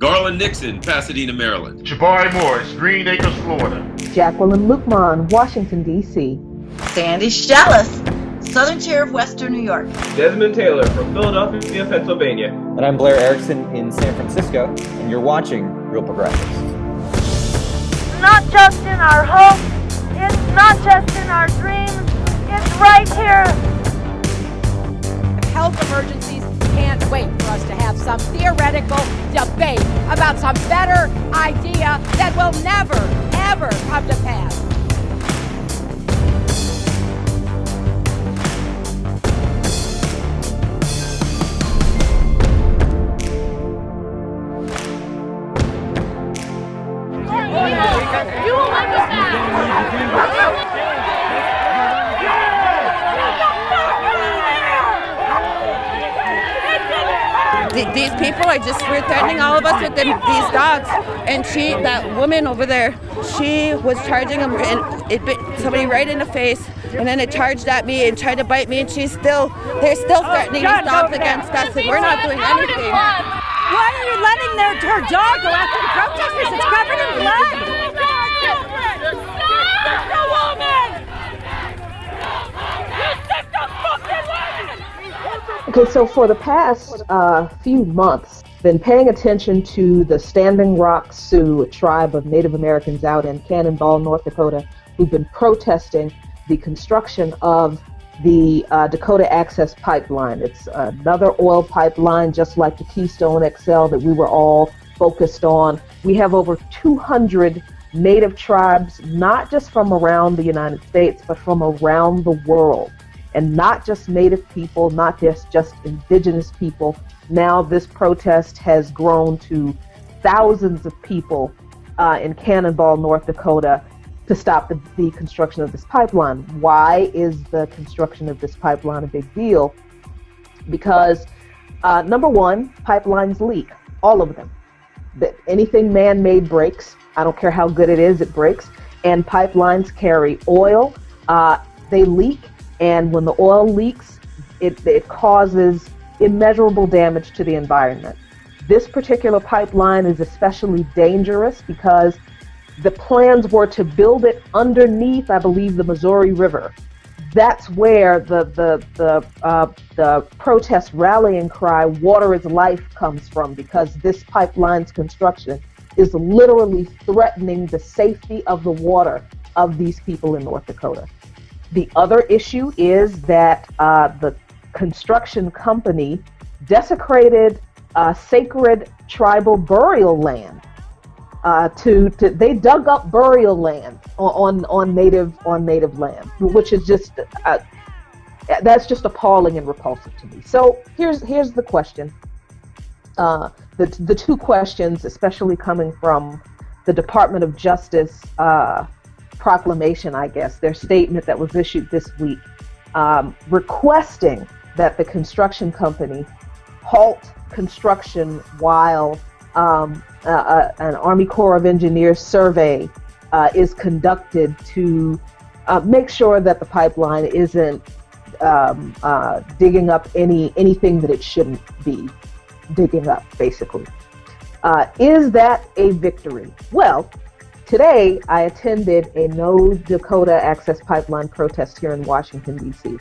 Garland Nixon, Pasadena, Maryland. Jabari Morris, Green Acres, Florida. Jacqueline Lukman, Washington, D.C. Sandy Shellis, Southern Tier of Western New York. Desmond Taylor from Philadelphia, Pennsylvania. And I'm Blair Erickson in San Francisco, and you're watching Real Progressives. Not just in our hopes, it's not just in our dreams, it's right here. Health emergencies can't wait for us to have some theoretical debate about some better idea that will never, ever come to pass. You will understand. These people are just threatening all of us with these dogs. And that woman over there, she was charging them, and it bit somebody right in the face, and then it charged at me and tried to bite me, and they're still threatening these dogs against us, and we're not doing anything. Why are you letting her dog go after the protesters? It's covered in blood. Okay, so for the past few months, been paying attention to the Standing Rock Sioux, a tribe of Native Americans out in Cannonball, North Dakota, who've been protesting the construction of the Dakota Access Pipeline. It's another oil pipeline, just like the Keystone XL that we were all focused on. We have over 200 Native tribes, not just from around the United States, but from around the world. And not just Native people, not just indigenous people. Now this protest has grown to thousands of people in Cannonball, North Dakota, to stop the construction of this pipeline. Why is the construction of this pipeline a big deal? Because number one, pipelines leak, all of them. Anything man-made breaks. I don't care how good it is, it breaks. And pipelines carry oil, they leak. And when the oil leaks, it causes immeasurable damage to the environment. This particular pipeline is especially dangerous because the plans were to build it underneath, I believe, the Missouri River. That's where the protest rallying cry, "Water is life," comes from, because this pipeline's construction is literally threatening the safety of the water of these people in North Dakota. The other issue is that the construction company desecrated sacred tribal burial land. They dug up burial land on native land, which is just that's just appalling and repulsive to me. So here's the question. The two questions, especially coming from the Department of Justice proclamation, I guess, their statement that was issued this week, requesting that the construction company halt construction while an Army Corps of Engineers survey is conducted to make sure that the pipeline isn't digging up anything that it shouldn't be digging up, basically. Is that a victory? Well, today, I attended a No Dakota Access Pipeline protest here in Washington, D.C.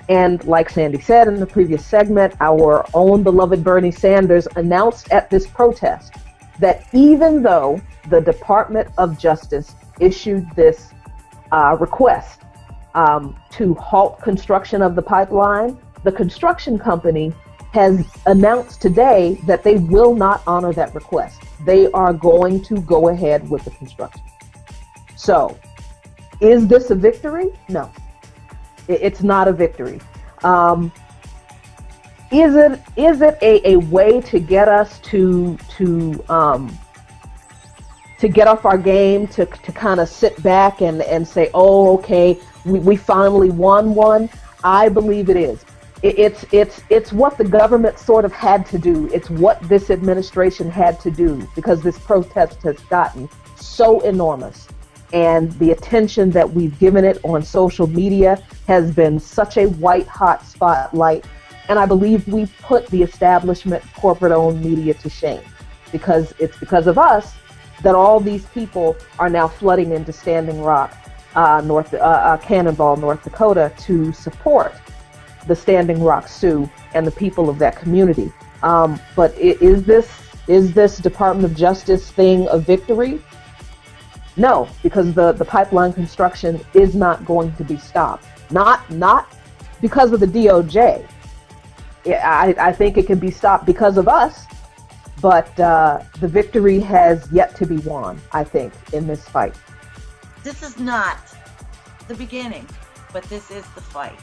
And like Sandy said in the previous segment, our own beloved Bernie Sanders announced at this protest that even though the Department of Justice issued this request to halt construction of the pipeline, the construction company has announced today that they will not honor that request. They are going to go ahead with the construction. So, is this a victory? No, it's not a victory. Is it a way to get us to get off our game, to kind of sit back and say, oh, okay, we finally won one? I believe it is. It's what the government sort of had to do. It's what this administration had to do, because this protest has gotten so enormous. And the attention that we've given it on social media has been such a white-hot spotlight. And I believe we've put the establishment corporate-owned media to shame. because it's because of us that all these people are now flooding into Standing Rock, Cannonball, North Dakota, to support the Standing Rock Sioux and the people of that community. But is this Department of Justice thing a victory? No, because the pipeline construction is not going to be stopped. Not because of the DOJ. I think it can be stopped because of us, but the victory has yet to be won, I think, in this fight. This is not the beginning, but this is the fight.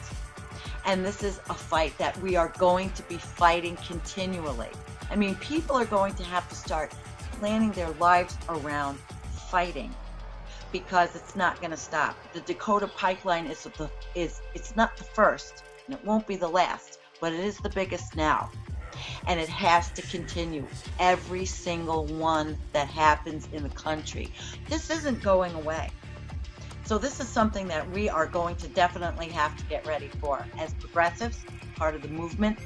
And this is a fight that we are going to be fighting continually. I mean, people are going to have to start planning their lives around fighting, because it's not going to stop. The Dakota Pipeline is it's not the first, and it won't be the last, but it is the biggest now. And it has to continue. Every single one that happens in the country. This isn't going away. So this is something that we are going to definitely have to get ready for. As progressives, part of the movement,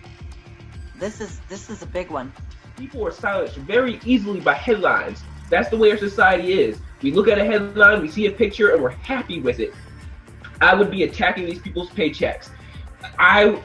this is a big one. People are silenced very easily by headlines. That's the way our society is. We look at a headline, we see a picture, and we're happy with it. I would be attacking these people's paychecks. I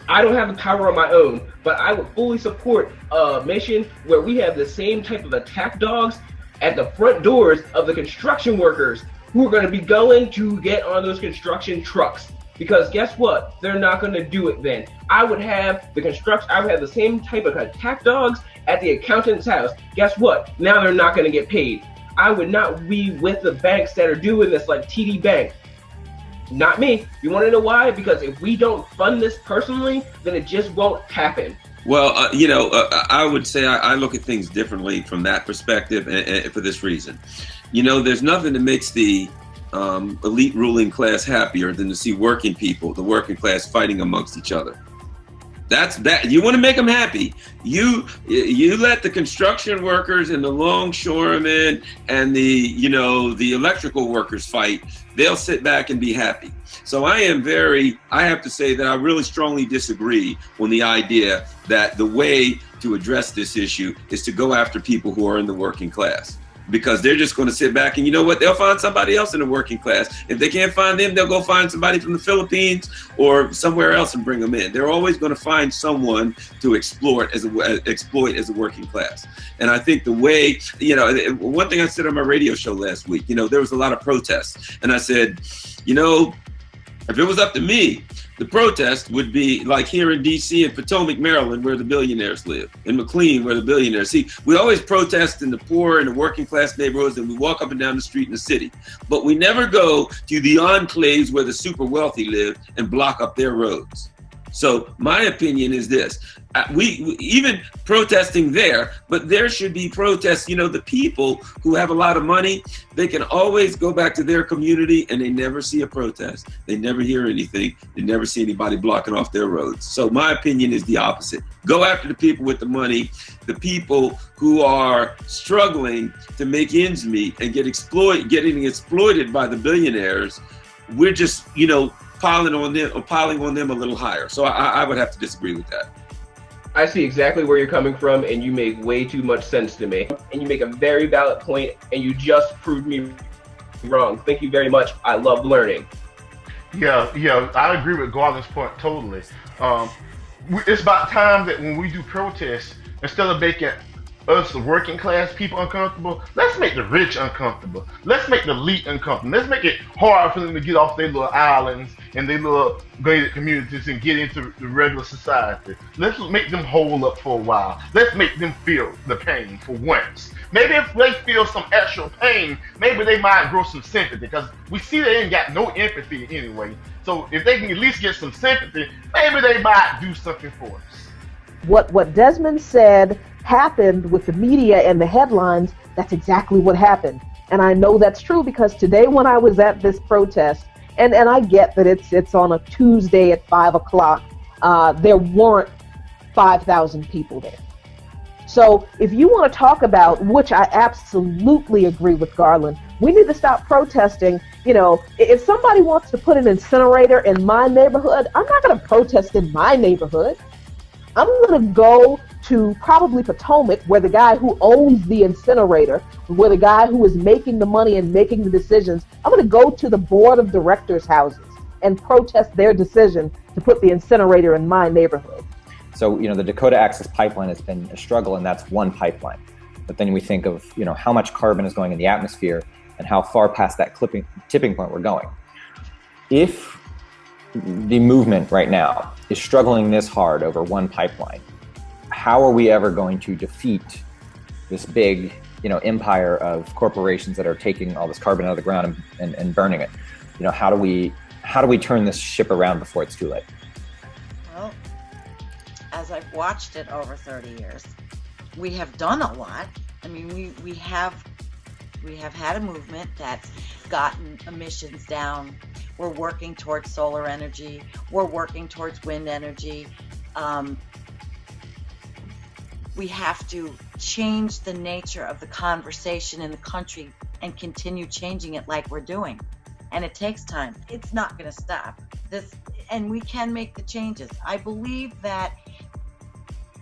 don't have the power on my own, but I would fully support a mission where we have the same type of attack dogs at the front doors of the construction workers who are going to be going to get on those construction trucks. Because guess what? They're not going to do it then. I would have the same type of attack dogs at the accountant's house. Guess what? Now they're not going to get paid. I would not be with the banks that are doing this, like TD Bank. Not me. You want to know why? Because if we don't fund this personally, then it just won't happen. Well, I would say I look at things differently from that perspective, and for this reason. There's nothing that makes the elite ruling class happier than to see working people, the working class, fighting amongst each other. That you want to make them happy. You let the construction workers and the longshoremen and the electrical workers fight. They'll sit back and be happy. So I have to say that I really strongly disagree on the idea that the way to address this issue is to go after people who are in the working class. Because they're just going to sit back and you know what? They'll find somebody else in the working class. If they can't find them, they'll go find somebody from the Philippines or somewhere else and bring them in. They're always going to find someone to exploit as a working class. And I think the way, one thing I said on my radio show last week, there was a lot of protests. And I said, if it was up to me, the protest would be like here in D.C. and Potomac, Maryland, where the billionaires live, in McLean, where the billionaires. See, we always protest in the poor and the working class neighborhoods, and we walk up and down the street in the city. But we never go to the enclaves where the super wealthy live and block up their roads. So my opinion is this. We even protesting there, but there should be protests. The people who have a lot of money, they can always go back to their community and they never see a protest. They never hear anything. They never see anybody blocking off their roads. So my opinion is the opposite. Go after the people with the money, the people who are struggling to make ends meet and getting exploited by the billionaires. We're just, piling on them a little higher. So I would have to disagree with that. I see exactly where you're coming from, and you make way too much sense to me. And you make a very valid point, and you just proved me wrong. Thank you very much. I love learning. Yeah, I agree with Garland's point totally. It's about time that when we do protests, instead of making us, the working class people, uncomfortable, let's make the rich uncomfortable. Let's make the elite uncomfortable. Let's make it hard for them to get off their little islands and their little gated communities and get into the regular society. Let's make them hold up for a while. Let's make them feel the pain for once. Maybe if they feel some actual pain, maybe they might grow some sympathy, because we see they ain't got no empathy anyway. So if they can at least get some sympathy, maybe they might do something for us. What Desmond said happened with the media and the headlines. That's exactly what happened. And I know that's true because today when I was at this protest, and I get that it's on a Tuesday at 5 o'clock, there weren't 5,000 people there. So if you want to talk about, which I absolutely agree with Garland, we need to stop protesting. If somebody wants to put an incinerator in my neighborhood, I'm not going to protest in my neighborhood. I'm going to go to probably Potomac, where the guy who owns the incinerator, where the guy who is making the money and making the decisions, I'm going to go to the board of directors' houses and protest their decision to put the incinerator in my neighborhood. So, the Dakota Access Pipeline has been a struggle, and that's one pipeline. But then we think of, how much carbon is going in the atmosphere and how far past that tipping point we're going. If the movement right now is struggling this hard over one pipeline, how are we ever going to defeat this big, empire of corporations that are taking all this carbon out of the ground and burning it? How do we turn this ship around before it's too late? Well, as I've watched it over 30 years, we have done a lot. I mean, we have had a movement that's gotten emissions down. We're working towards solar energy. We're working towards wind energy. We have to change the nature of the conversation in the country and continue changing it like we're doing. And it takes time. It's not going to stop. And we can make the changes. I believe that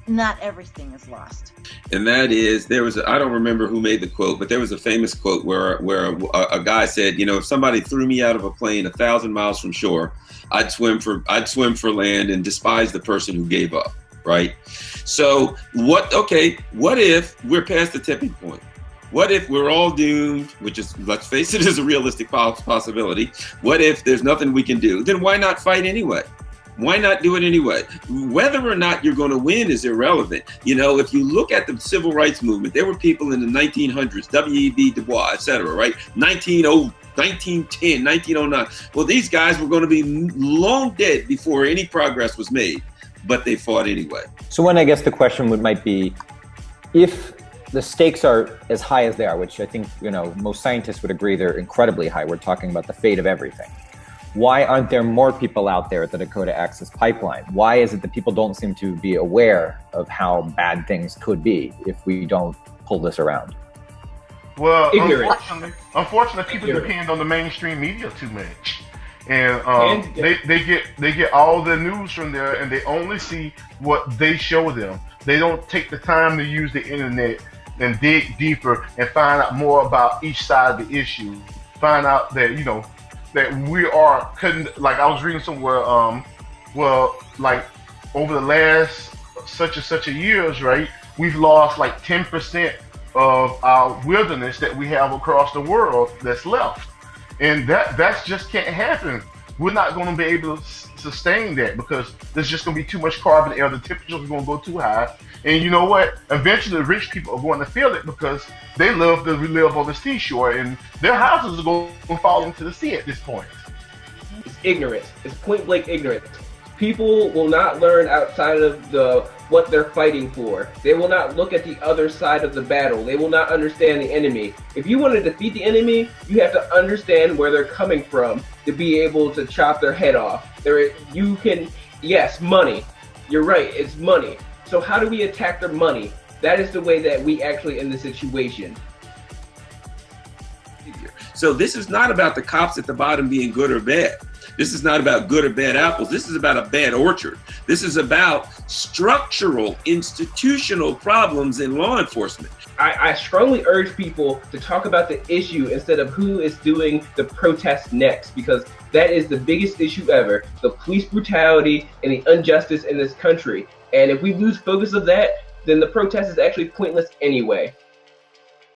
not everything is lost. And that is, I don't remember who made the quote, but there was a famous quote where a guy said, if somebody threw me out of a plane 1,000 miles from shore, I'd swim for land and despise the person who gave up, right? So what if we're past the tipping point? What if we're all doomed, which is, let's face it, is a realistic possibility. What if there's nothing we can do? Then why not fight anyway? Why not do it anyway? Whether or not you're going to win is irrelevant. If you look at the civil rights movement, there were people in the 1900s, W.E.B. Du Bois, et cetera, right? 1910, 1909. Well, these guys were going to be long dead before any progress was made, but they fought anyway. So when I guess the question might be, if the stakes are as high as they are, which I think, most scientists would agree they're incredibly high. We're talking about the fate of everything. Why aren't there more people out there at the Dakota Access Pipeline? Why is it that people don't seem to be aware of how bad things could be if we don't pull this around? Well, unfortunately, people depend on the mainstream media too much, and they get all their news from there, and they only see what they show them. They don't take the time to use the internet and dig deeper and find out more about each side of the issue. Find out that that we are like I was reading somewhere, like over the last such and such a years, right? We've lost like 10% of our wilderness that we have across the world that's left, and that's just can't happen. We're not going to be able to sustain that because there's just going to be too much carbon air. The temperatures are going to go too high, and you know what? Eventually, the rich people are going to feel it because they love to live on the seashore, and their houses are going to fall into the sea at this point. It's ignorance. It's point blank ignorance. People will not learn outside of what they're fighting for. They will not look at the other side of the battle. They will not understand the enemy. If you want to defeat the enemy, you have to understand where they're coming from to be able to chop their head off. Yes, money. You're right, it's money. So how do we attack their money? That is the way that we actually end the situation. So this is not about the cops at the bottom being good or bad. This is not about good or bad apples. This is about a bad orchard. This is about structural, institutional problems in law enforcement. I strongly urge people to talk about the issue instead of who is doing the protest next, because that is the biggest issue ever, the police brutality and the injustice in this country. And if we lose focus of that, then the protest is actually pointless anyway.